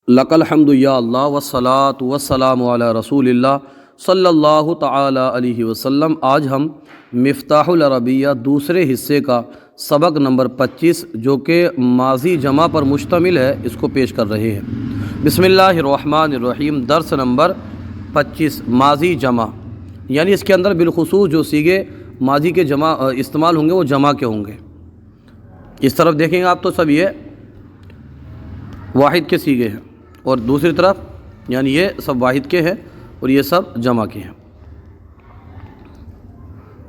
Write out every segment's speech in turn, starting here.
لک الحمد یا اللہ والصلاۃ والسلام علی رسول اللہ صلی اللہ تعالی علیہ وسلم۔ آج ہم مفتاح العربیہ دوسرے حصے کا سبق نمبر 25 جو کہ ماضی جمع پر مشتمل ہے اس کو پیش کر رہے ہیں۔ بسم اللہ الرحمن الرحیم۔ درس نمبر 25 ماضی جمع، یعنی اس کے اندر بالخصوص جو صیغے ماضی کے جمع استعمال ہوں گے وہ جمع کے ہوں گے۔ اس طرف دیکھیں گے آپ تو سب یہ واحد کے صیغے ہیں، اور دوسری طرف یعنی یہ سب واحد کے ہیں اور یہ سب جمع کے ہیں۔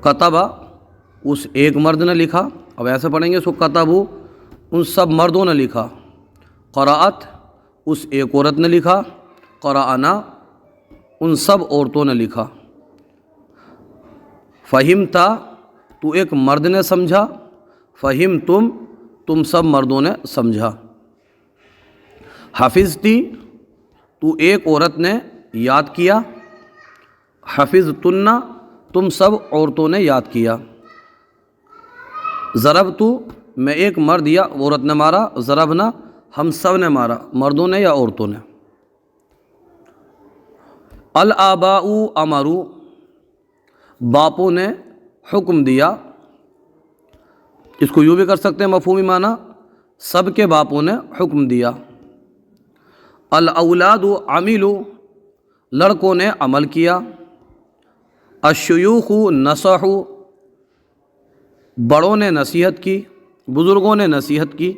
کتبہ اس ایک مرد نے لکھا، اب ایسے پڑھیں گے اس کو کتبو ان سب مردوں نے لکھا۔ قرأت اس ایک عورت نے لکھا۔ قرأنا ان سب عورتوں نے لکھا۔ فہمتا تو ایک مرد نے سمجھا۔ فہمتم تم سب مردوں نے سمجھا۔ حفظتی تو ایک عورت نے یاد کیا۔ حفظتن تم سب عورتوں نے یاد کیا۔ ضربتو میں ایک مرد یا عورت نے مارا۔ ضربنا ہم سب نے مارا، مردوں نے یا عورتوں نے۔ الآباء امروا باپوں نے حکم دیا۔ اس کو یوں بھی کر سکتے ہیں مفہومی معنی، سب کے باپوں نے حکم دیا۔ الاولاد عملوا لڑکوں نے عمل کیا۔ الشیوخ نصحوا بڑوں نے نصیحت کی، بزرگوں نے نصیحت کی۔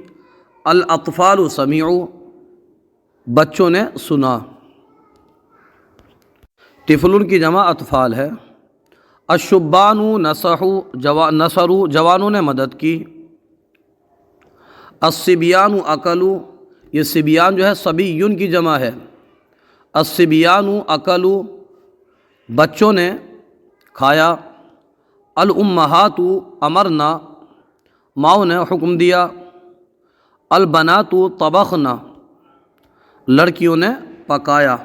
الاطفال سمعوا بچوں نے سنا۔ طفل کی جمع اطفال ہے۔ الشبان نصروا جوانوں نے مدد کی۔ الصبیان اکلوا یہ صبیان جو ہے صبیون کی جمع ہے۔ الصبیان اکلوا بچوں نے کھایا۔ الامہات امرنا ماؤں نے حکم دیا۔ البنات طبخنا لڑکیوں نے پکایا۔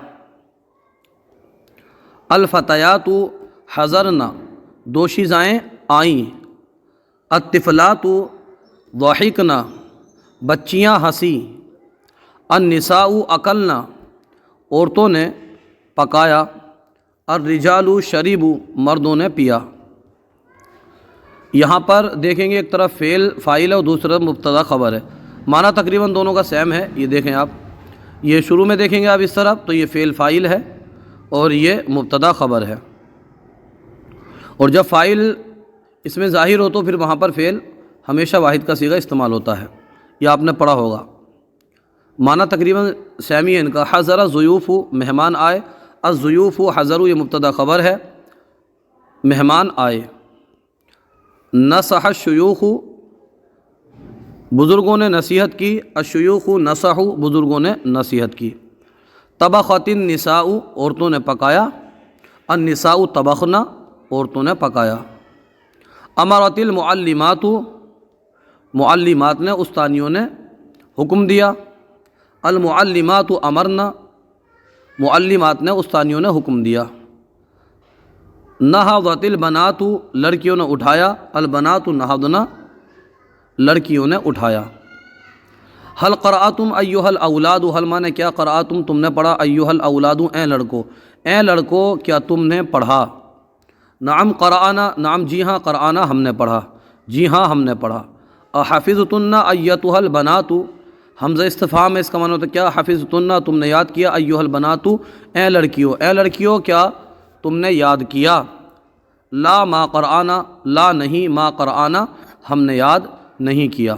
الفتیات حضرنا دوشیزائیں آئیں۔ الطفلات ضحکنا بچیاں ہنسی۔ النساء اکلنا عورتوں نے پکایا۔ الرجال شربوا مردوں نے پیا۔ یہاں پر دیکھیں گے ایک طرف فعل فاعل ہے اور دوسری طرف مبتدا خبر ہے، معنی تقریباً دونوں کا سیم ہے۔ یہ دیکھیں آپ، یہ شروع میں دیکھیں گے آپ اس طرف تو یہ فعل فاعل ہے اور یہ مبتدا خبر ہے، اور جب فاعل اس میں ظاہر ہو تو پھر وہاں پر فعل ہمیشہ واحد کا صیغہ استعمال ہوتا ہے، یہ آپ نے پڑھا ہوگا۔ معنی تقریباً سیمی ہے ان کا۔ حضر ضیوف مہمان آئے۔ الضیوف حضروا یہ مبتدا خبر ہے، مہمان آئے۔ نصح الشیوخ بزرگوں نے نصیحت کی۔ الشیوخ نصحوا بزرگوں نے نصیحت کی۔ طبخت النساء عورتوں نے پکایا۔ النساء طبخنا عورتوں نے پکایا۔ امرت المعلمات معلمات نے استانیوں نے حکم دیا۔ المعلمات امرنا معلمات نے استانیوں نے حکم دیا۔ نہضت البنات لڑکیوں نے اٹھایا۔ البنات نہضنا لڑکیوں نے اٹھایا۔ حل قرأتم ایھا الاولاد حل مانے کیا، قرأتم تم نے پڑھا، ایھا الاولاد اے لڑکو، اے لڑکو کیا تم نے پڑھا۔ نعم قرأنا نعم جی ہاں، قرأنا ہم نے پڑھا، جی ہاں ہم نے پڑھا۔ احفظتن ایھا البنات حمزہ استفہام ہے، اس کا معنی ہوتا ہے کیا، حفظتن تم نے یاد کیا، ایھا البنات اے لڑکیوں، اے لڑکیوں کیا تم نے یاد کیا۔ لا ما قرأنا لا نہیں، ما قرأنا ہم نے یاد نہیں کیا۔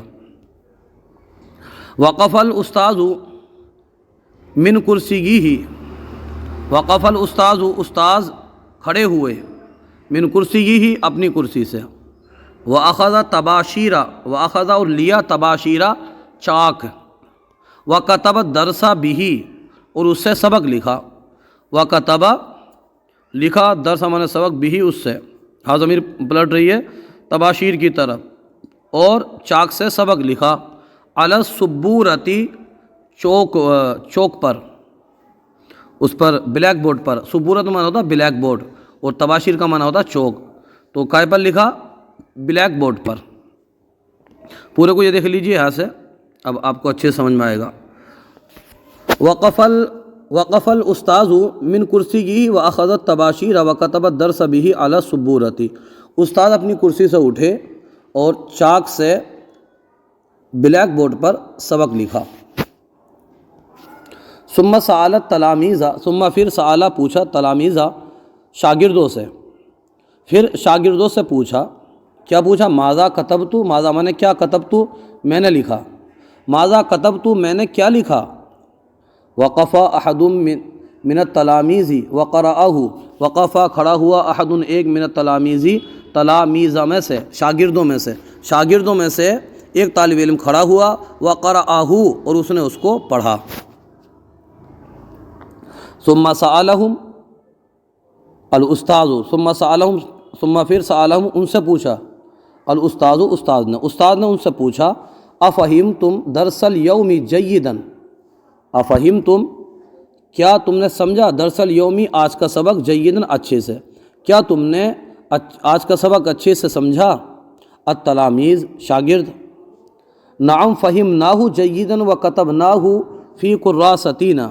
وقف الاستاذ من کرسیہ وقف الاستاذ استاذ کھڑے ہوئے، من کرسیہ اپنی کرسی سے۔ واخذ طباشیرا واخذ اور لیا طباشیرا چاک۔ وکتب الدرس بہ اور اس سے سبق لکھا۔ وکتب لکھا، درس مانے سبق، بہ اس سے، ہاں ضمیر پلٹ رہی ہے طباشیر کی طرف، اور چاک سے سبق لکھا۔ علی السبورۃ چوک پر، اس پر بلیک بورڈ پر۔ سبورت مانا ہوتا بلیک بورڈ اور طباشیر کا مانا ہوتا چوک، تو کائے پر لکھا، بلیک بورڈ پر۔ پورے کو یہ دیکھ لیجیے یہاں سے، اب آپ کو اچھے سمجھ میں آئے گا۔ وقف الاستاذ من کرسیہ واخذ الطباشیر وکتب الدرس به علی السبورۃ، استاد اپنی کرسی سے اٹھے اور چاک سے بلیک بورڈ پر سبق لکھا۔ ثم سأل التلاميذ، ثم پھر سأل پوچھا تلامیذ شاگردوں سے، پھر شاگردوں سے پوچھا، کیا پوچھا؟ ماذا کتبت، ماذا میں نے کیا، کتبت میں نے لکھا، ماذا کتبت میں نے کیا لکھا۔ وقف احد من التلاميذ وقرأه، وقف کھڑا ہوا احد ایک من التلاميذ تلاميذ میں سے، شاگردوں میں سے ایک طالب علم کھڑا ہوا، وقرأه اور اس نے اس کو پڑھا۔ ثم سألهم الاستاذ، ثم پھر سألهم ان سے پوچھا، الاستاذ استاد نے ان سے پوچھا، افہمتم درس اليوم جیدا، افہمتم کیا تم نے سمجھا، درس اليوم آج کا سبق، جیدا اچھے سے، کیا تم نے آج کا سبق اچھے سے سمجھا؟ التلاميذ شاگرد، نعم فہمناہ جیدا وکتبناہ فی کراسۃنا،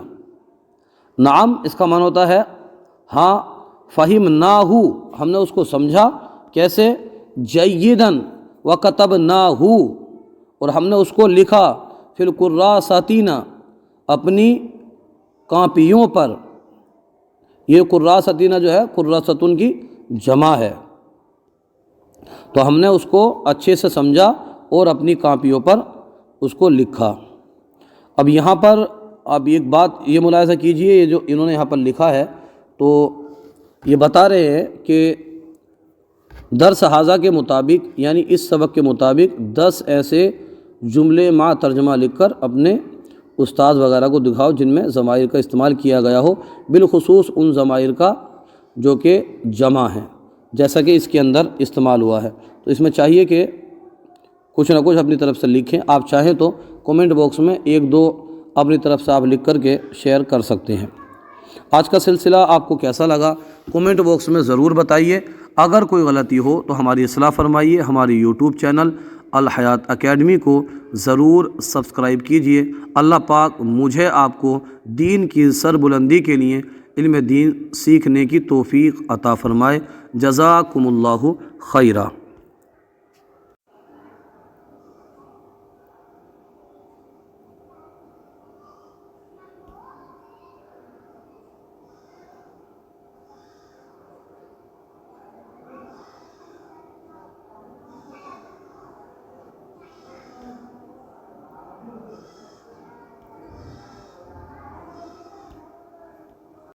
نعم اس کا معنی ہوتا ہے ہاں، فہمناہ ہم نے اس کو سمجھا، کیسے؟ جیداً وکتبناہ اور ہم نے اس کو لکھا، فی الکراساتینا اپنی کاپیوں پر۔ یہ کراساتینا جو ہے کراستن کی جمع ہے، تو ہم نے اس کو اچھے سے سمجھا اور اپنی کاپیوں پر اس کو لکھا۔ اب یہاں پر آپ ایک بات یہ ملاحظہ کیجئے، یہ جو انہوں نے یہاں پر لکھا ہے تو یہ بتا رہے ہیں کہ درس حاضہ کے مطابق، یعنی اس سبق کے مطابق 10 ایسے جملے مع ترجمہ لکھ کر اپنے استاد وغیرہ کو دکھاؤ جن میں ضمائر کا استعمال کیا گیا ہو، بالخصوص ان ضمائر کا جو کہ جمع ہیں، جیسا کہ اس کے اندر استعمال ہوا ہے۔ تو اس میں چاہیے کہ کچھ نہ کچھ اپنی طرف سے لکھیں۔ آپ چاہیں تو کومنٹ باکس میں 1-2 اپنی طرف سے آپ لکھ کر کے شیئر کر سکتے ہیں۔ آج کا سلسلہ آپ کو کیسا لگا کومنٹ باکس میں ضرور بتائیے۔ اگر کوئی غلطی ہو تو ہماری اصلاح فرمائیے۔ ہماری یوٹیوب چینل الحیات اکیڈمی کو ضرور سبسکرائب کیجئے۔ اللہ پاک مجھے آپ کو دین کی سربلندی کے لیے علم دین سیکھنے کی توفیق عطا فرمائے۔ جزاکم اللہ خیرہ۔